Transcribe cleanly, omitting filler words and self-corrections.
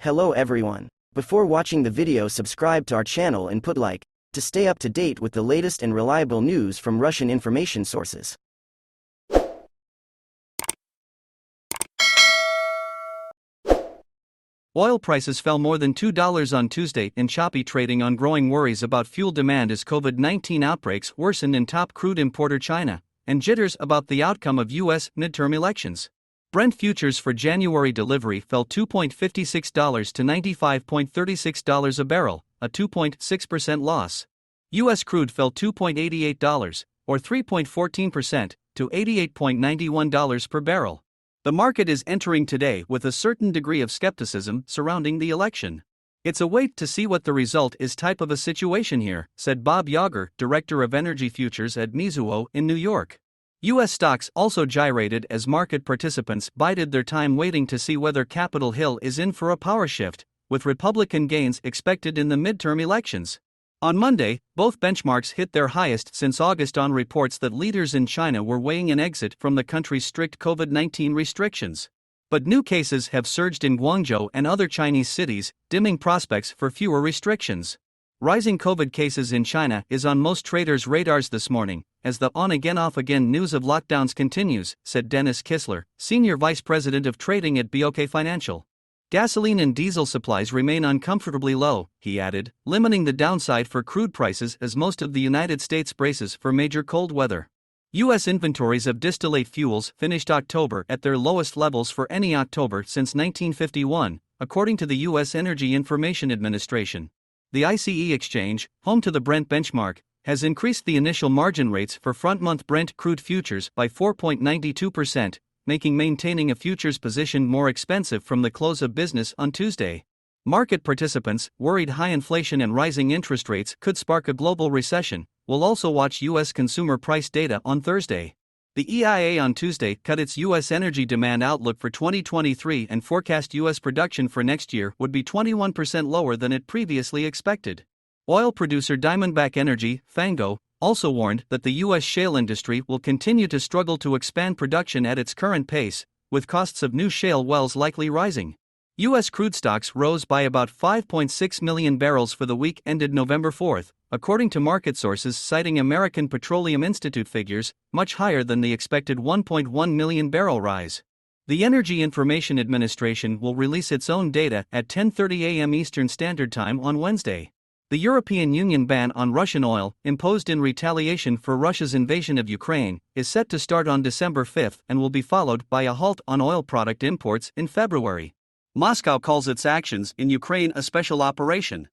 Hello everyone. Before watching the video, subscribe to our channel and put like to stay up to date with the latest and reliable news from Russian information sources. Oil prices fell more than $2 on Tuesday in choppy trading on growing worries about fuel demand as COVID-19 outbreaks worsened in top crude importer China, and jitters about the outcome of U.S. midterm elections. Brent futures for January delivery fell $2.56 to $95.36 a barrel, a 2.6% loss. U.S. crude fell $2.88, or 3.14%, to $88.91 per barrel. The market is entering today with a certain degree of skepticism surrounding the election. "It's a wait to see what the result is type of a situation here," said Bob Yager, director of energy futures at Mizuho in New York. U.S. stocks also gyrated as market participants bided their time waiting to see whether Capitol Hill is in for a power shift, with Republican gains expected in the midterm elections. On Monday, both benchmarks hit their highest since August on reports that leaders in China were weighing an exit from the country's strict COVID-19 restrictions. But new cases have surged in Guangzhou and other Chinese cities, dimming prospects for fewer restrictions. Rising COVID cases in China is on most traders' radars this morning, as the on-again off-again news of lockdowns continues, said Dennis Kissler, senior vice president of trading at BOK Financial. Gasoline and diesel supplies remain uncomfortably low, he added, limiting the downside for crude prices as most of the United States braces for major cold weather. U.S. inventories of distillate fuels finished October at their lowest levels for any October since 1951, according to the U.S. Energy Information Administration. The ICE exchange, home to the Brent benchmark, has increased the initial margin rates for front-month Brent crude futures by 4.92%, making maintaining a futures position more expensive from the close of business on Tuesday. Market participants, worried high inflation and rising interest rates could spark a global recession, will also watch U.S. consumer price data on Thursday. The EIA on Tuesday cut its U.S. energy demand outlook for 2023 and forecast U.S. production for next year would be 21% lower than it previously expected. Oil producer Diamondback Energy, Fango, also warned that the U.S. shale industry will continue to struggle to expand production at its current pace, with costs of new shale wells likely rising. U.S. crude stocks rose by about 5.6 million barrels for the week ended November 4, according to market sources citing American Petroleum Institute figures, much higher than the expected 1.1 million barrel rise. The Energy Information Administration will release its own data at 10:30 a.m. Eastern Standard Time on Wednesday. The European Union ban on Russian oil, imposed in retaliation for Russia's invasion of Ukraine, is set to start on December 5 and will be followed by a halt on oil product imports in February. Moscow calls its actions in Ukraine a special operation.